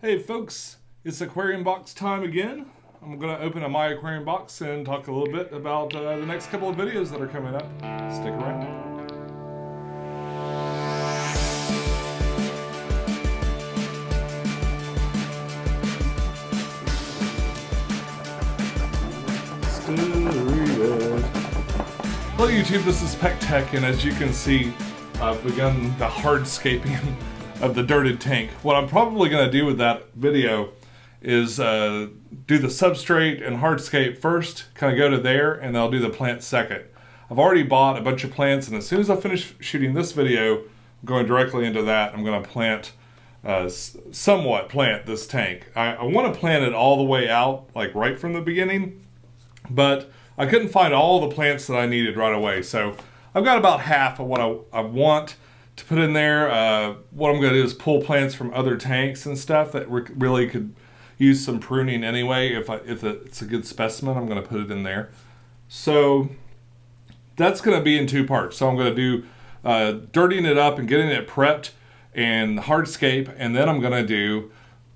Hey folks, it's aquarium box time again. I'm gonna open a My Aquarium box and talk a little bit about the next couple of videos that are coming up. Stick around. Hello YouTube, this is Pecktec, and as you can see, I've begun the hardscaping of the dirted tank. What I'm probably going to do with that video is do the substrate and hardscape first, kind of go to there, and then I'll do the plant second. I've already bought a bunch of plants, and as soon as I finish shooting this video, I'm going directly into that. I'm going to somewhat plant this tank. I want to plant it all the way out, like right from the beginning, but I couldn't find all the plants that I needed right away. So I've got about half of what I want to put in there. What I'm going to do is pull plants from other tanks and stuff that really could use some pruning anyway. If it's a good specimen, I'm going to put it in there. So that's going to be in two parts. So I'm going to do dirtying it up and getting it prepped and hardscape, and then I'm going to do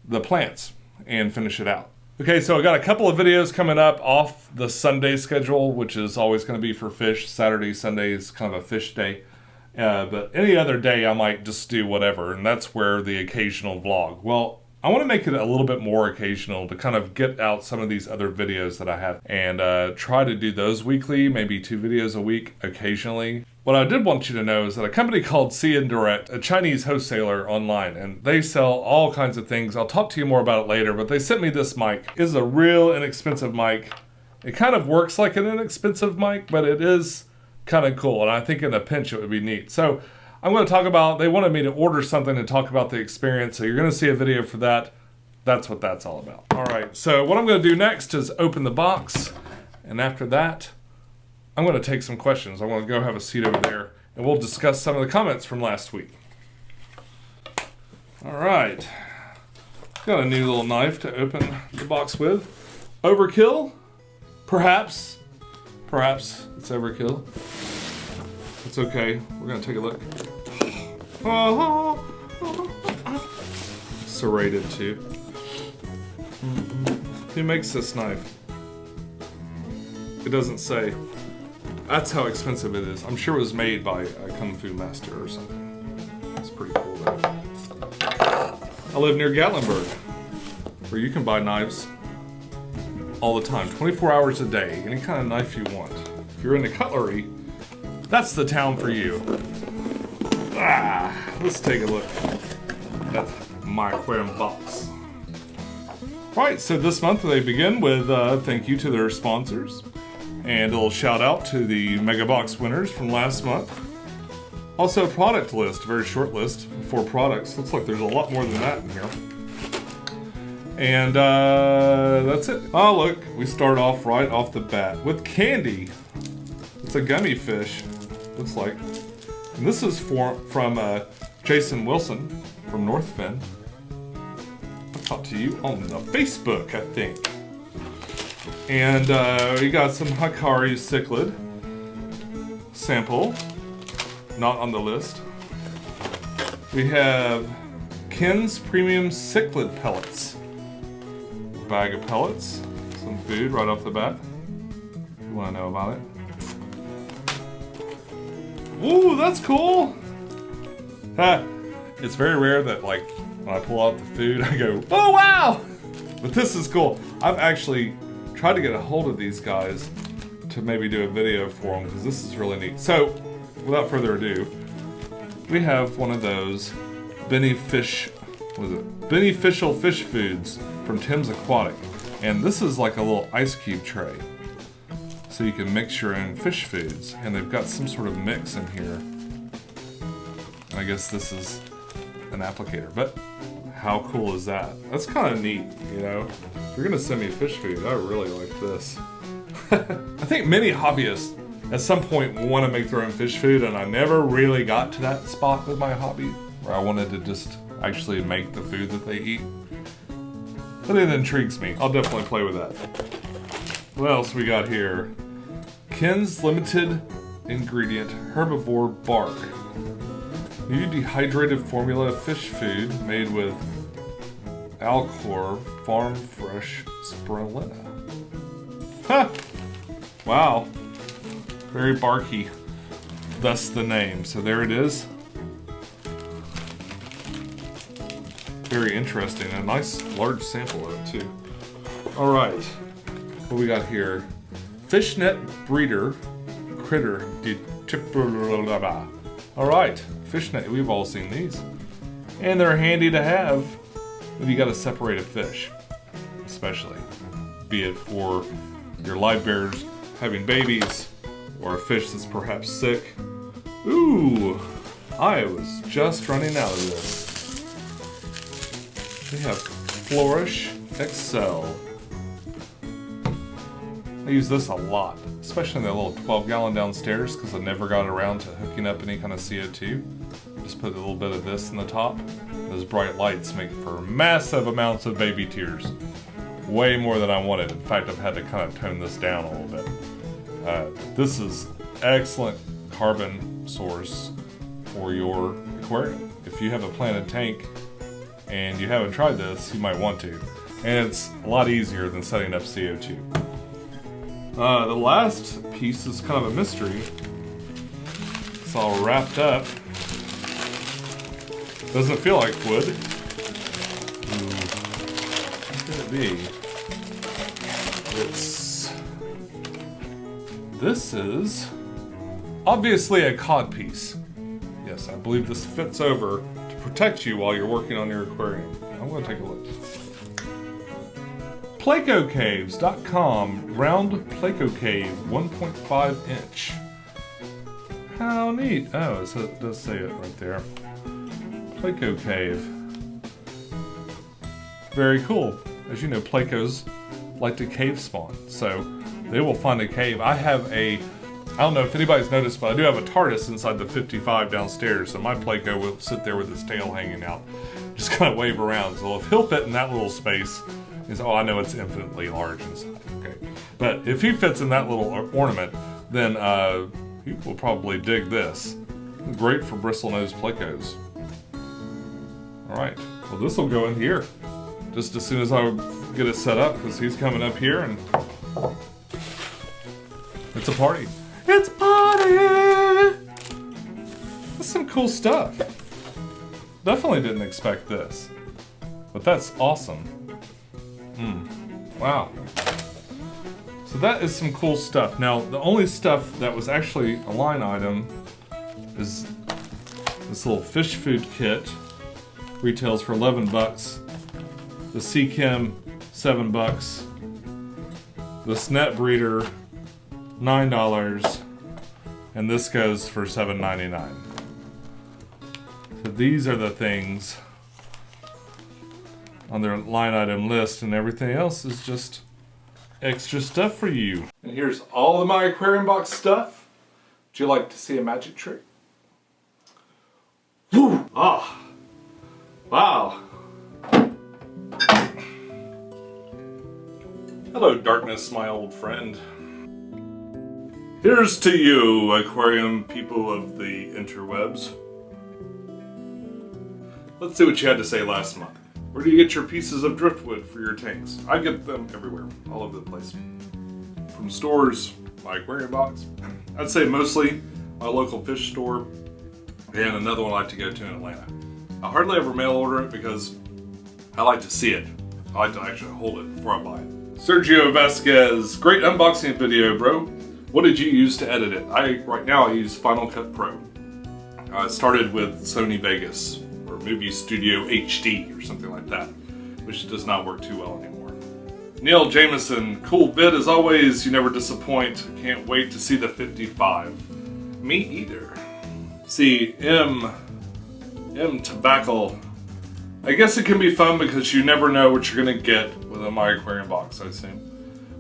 the plants and finish it out. Okay, so I got a couple of videos coming up off the Sunday schedule, which is always going to be for fish. Saturday, Sunday is kind of a fish day. But any other day I might just do whatever, and that's where the occasional vlog. Well, I want to make it a little bit more occasional to kind of get out some of these other videos that I have and try to do those weekly, maybe 2 videos a week occasionally. What I did want you to know is that a company called CN Direct, a Chinese wholesaler online, and they sell all kinds of things. I'll talk to you more about it later, but they sent me this mic. It is a real inexpensive mic. It kind of works like an inexpensive mic, but it is kind of cool, and I think in a pinch it would be neat. So I'm going to talk about, they wanted me to order something and talk about the experience, so you're going to see a video for that. That's what that's all about. All right, so what I'm going to do next is open the box, and after that, I'm going to take some questions. I'm going to go have a seat over there, and we'll discuss some of the comments from last week. All right, got a new little knife to open the box with. Overkill? Perhaps it's overkill. It's okay. We're gonna take a look. Serrated too. Who makes this knife? It doesn't say. That's how expensive it is. I'm sure it was made by a Kung Fu master or something. It's pretty cool though. I live near Gatlinburg, where you can buy knives all the time, 24 hours a day, any kind of knife you want. If you're into cutlery, that's the town for you. Let's take a look at My Aquarium Box. Right, so this month they begin with thank you to their sponsors, and a little shout out to the Mega Box winners from last month. Also a product list, very short list, 4 products. Looks like there's a lot more than that in here. And that's it. Oh look, we start off right off the bat with candy. It's a gummy fish, looks like. And this is from Jason Wilson from North Bend. I'll talk to you on the Facebook, I think. And we got some Hikari cichlid sample, not on the list. We have Ken's Premium Cichlid Pellets. Bag of pellets, some food right off the bat, if you want to know about it. Ooh, that's cool! It's very rare that, like, when I pull out the food, I go, oh wow! But this is cool. I've actually tried to get a hold of these guys to maybe do a video for them, because this is really neat. So, without further ado, we have one of those beneficial fish foods from Tim's Aquatic, and this is like a little ice cube tray, so you can mix your own fish foods, and they've got some sort of mix in here, and I guess this is an applicator, but how cool is that? That's kind of neat, you know? If you're gonna send me fish food, I really like this. I think many hobbyists at some point want to make their own fish food, and I never really got to that spot with my hobby where I wanted to just actually make the food that they eat. But it intrigues me. I'll definitely play with that. What else we got here? Ken's limited ingredient herbivore bark. New dehydrated formula fish food made with Alcor Farm Fresh Spirulina. Huh! Wow. Very barky. Thus the name. So there it is. Very interesting. A nice large sample of it too. Alright. What we got here? Fishnet Breeder Critter. Alright. Fishnet. We've all seen these. And they're handy to have when you got to separate a fish. Especially. Be it for your live bears having babies or a fish that's perhaps sick. Ooh! I was just running out of this. We have Flourish Excel. I use this a lot, especially in that little 12-gallon downstairs because I never got around to hooking up any kind of CO2. Just put a little bit of this in the top. Those bright lights make for massive amounts of baby tears. Way more than I wanted. In fact, I've had to kind of tone this down a little bit. This is excellent carbon source for your aquarium. If you have a planted tank and you haven't tried this, you might want to. And it's a lot easier than setting up CO2. The last piece is kind of a mystery. It's all wrapped up. Doesn't feel like wood. What could it be? This is obviously a cod piece. Yes, I believe this fits over to protect you while you're working on your aquarium. I'm going to take a look. PlacoCaves.com round Placo Cave 1.5 inch. How neat. Oh, it does say it right there. Placo Cave. Very cool. As you know, Placos like to cave spawn, so they will find a cave. I don't know if anybody's noticed, but I do have a TARDIS inside the 55 downstairs, so my Placo will sit there with his tail hanging out, just kind of wave around. So if he'll fit in that little space, I know it's infinitely large inside, okay? But if he fits in that little ornament, then he will probably dig this. Great for bristlenose Placos. Alright, well this will go in here just as soon as I get it set up, because he's coming up here and it's a party. It's a party! That's some cool stuff. Definitely didn't expect this, but that's awesome. Wow. So that is some cool stuff. Now, the only stuff that was actually a line item is this little fish food kit. Retails for 11 bucks. The Sea Chem, 7 bucks. The Snet Breeder, $9. And this goes for $7.99. So these are the things on their line item list, and everything else is just extra stuff for you. And here's all of my aquarium box stuff. Would you like to see a magic trick? Woo! Ah! Wow! Hello, darkness, my old friend. Here's to you, aquarium people of the interwebs. Let's see what you had to say last month. Where do you get your pieces of driftwood for your tanks? I get them everywhere, all over the place. From stores, my aquarium box. I'd say mostly my local fish store, and another one I like to go to in Atlanta. I hardly ever mail order it because I like to see it. I like to actually hold it before I buy it. Sergio Vasquez, great unboxing video, bro. What did you use to edit it? Right now I use Final Cut Pro. I started with Sony Vegas or Movie Studio HD or something like that, which does not work too well anymore. Neil Jameson, cool vid as always. You never disappoint. Can't wait to see the 55. Me either. See, M Tobacco. I guess it can be fun because you never know what you're gonna get with a My Aquarium box, I assume.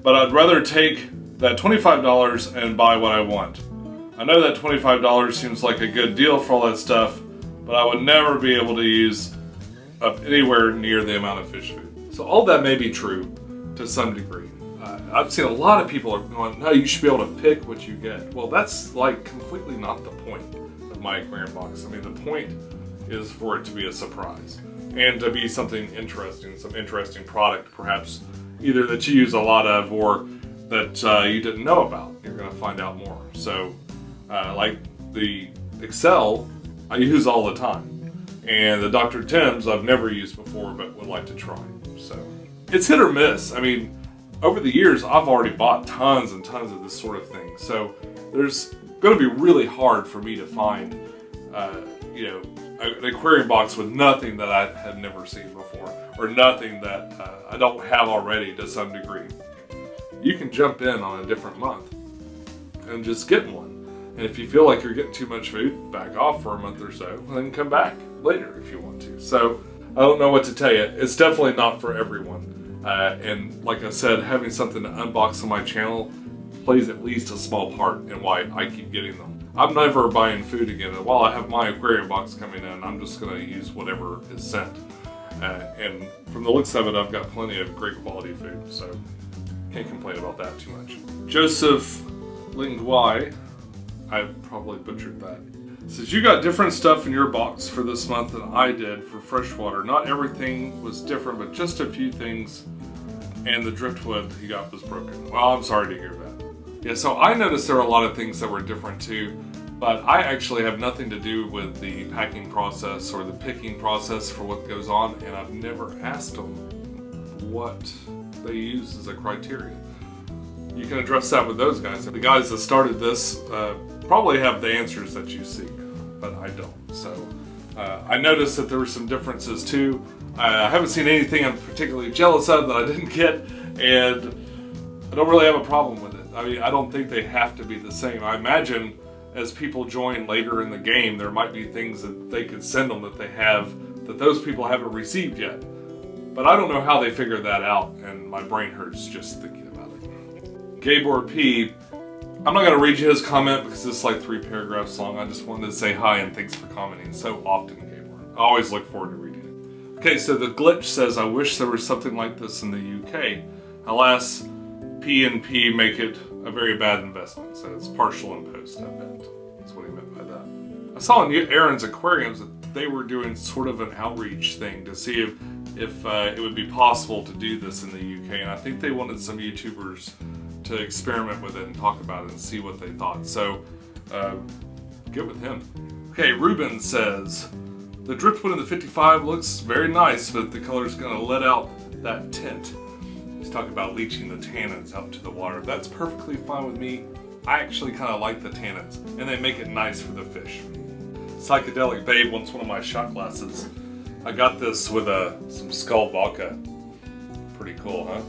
But I'd rather take that $25 and buy what I want. I know that $25 seems like a good deal for all that stuff, but I would never be able to use up anywhere near the amount of fish food. So all that may be true to some degree. I've seen a lot of people are going, no, you should be able to pick what you get. Well, that's like completely not the point of My Aquarium box. I mean, the point is for it to be a surprise. and to be something interesting, some interesting product perhaps either that you use a lot of or that you didn't know about. You're going to find out more. So like the Excel I use all the time, and the Dr. Tim's I've never used before but would like to try. So it's hit or miss. I mean, over the years I've already bought tons and tons of this sort of thing, so there's going to be really hard for me to find an aquarium box with nothing that I had never seen before, or nothing that I don't have already to some degree. You can jump in on a different month and just get one. And if you feel like you're getting too much food, back off for a month or so, and then come back later if you want to. So I don't know what to tell you. It's definitely not for everyone. And like I said, having something to unbox on my channel plays at least a small part in why I keep getting them. I'm never buying food again, and while I have my aquarium box coming in, I'm just going to use whatever is sent. And from the looks of it, I've got plenty of great quality food, so can't complain about that too much. Joseph Linguai, I probably butchered that, says, you got different stuff in your box for this month than I did for freshwater. Not everything was different, but just a few things, and the driftwood he got was broken. Well, I'm sorry to hear that. Yeah, so I noticed there were a lot of things that were different too, but I actually have nothing to do with the packing process or the picking process for what goes on, and I've never asked them what they use as a criteria. You can address that with those guys. The guys that started this probably have the answers that you seek, but I don't. So I noticed that there were some differences too. I haven't seen anything I'm particularly jealous of that I didn't get, and I don't really have a problem with it. I mean, I don't think they have to be the same. I imagine as people join later in the game, there might be things that they could send them that they have, that those people haven't received yet. But I don't know how they figured that out, and my brain hurts just thinking about it. Gabor P, I'm not going to read you his comment because it's like 3 paragraphs long. I just wanted to say hi and thanks for commenting so often, Gabor. I always look forward to reading it. Okay, so the Glitch says, I wish there was something like this in the UK. Alas, P&P make it a very bad investment, so it's partial and post, I bet. That's what he meant by that. I saw in Aaron's Aquariums that they were doing sort of an outreach thing to see if it would be possible to do this in the UK, and I think they wanted some YouTubers to experiment with it and talk about it and see what they thought. So, get with him. Okay, Ruben says, the driftwood in the 55 looks very nice, but the color's gonna let out that tint. He's talking about leaching the tannins out to the water. That's perfectly fine with me. I actually kind of like the tannins, and they make it nice for the fish. Psychedelic Babe wants one of my shot glasses. I got this with some Skull vodka. Pretty cool, huh?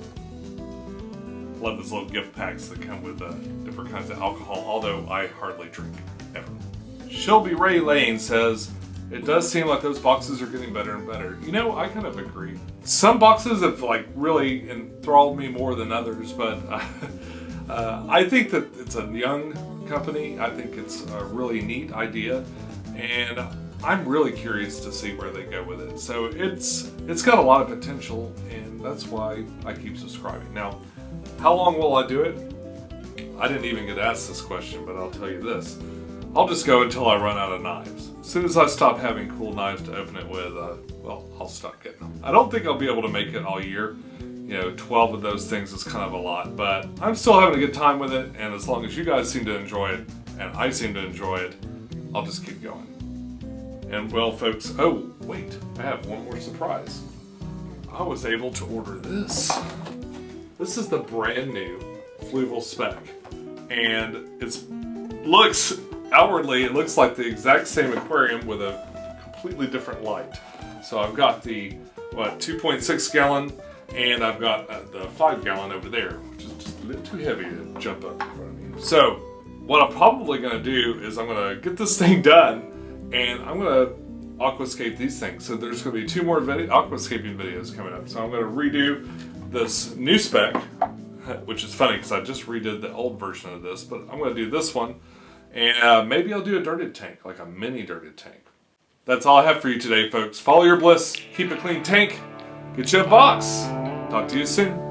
Love those little gift packs that come with different kinds of alcohol, although I hardly drink, ever. Shelby Ray Lane says, it does seem like those boxes are getting better and better. You know, I kind of agree. Some boxes have like really enthralled me more than others, but I think that it's a young company. I think it's a really neat idea, and I'm really curious to see where they go with it. So it's got a lot of potential, and that's why I keep subscribing. Now, how long will I do it? I didn't even get asked this question, but I'll tell you this. I'll just go until I run out of knives. As soon as I stop having cool knives to open it with, well, I'll stop getting them. I don't think I'll be able to make it all year. You know, 12 of those things is kind of a lot, but I'm still having a good time with it, and as long as you guys seem to enjoy it, and I seem to enjoy it, I'll just keep going. And well, folks, oh, wait, I have one more surprise. I was able to order this. This is the brand new Fluval Spec, and outwardly, it looks like the exact same aquarium with a completely different light. So I've got the, 2.6 gallon, and I've got the 5 gallon over there, which is just a bit too heavy to jump up in front of me. So what I'm probably gonna do is I'm gonna get this thing done, and I'm gonna aquascape these things. So there's gonna be 2 more aquascaping videos coming up. So I'm gonna redo this new spec, which is funny because I just redid the old version of this, but I'm gonna do this one. And maybe I'll do a dirted tank, like a mini dirted tank. That's all I have for you today, folks. Follow your bliss, keep a clean tank, get you a box. Talk to you soon.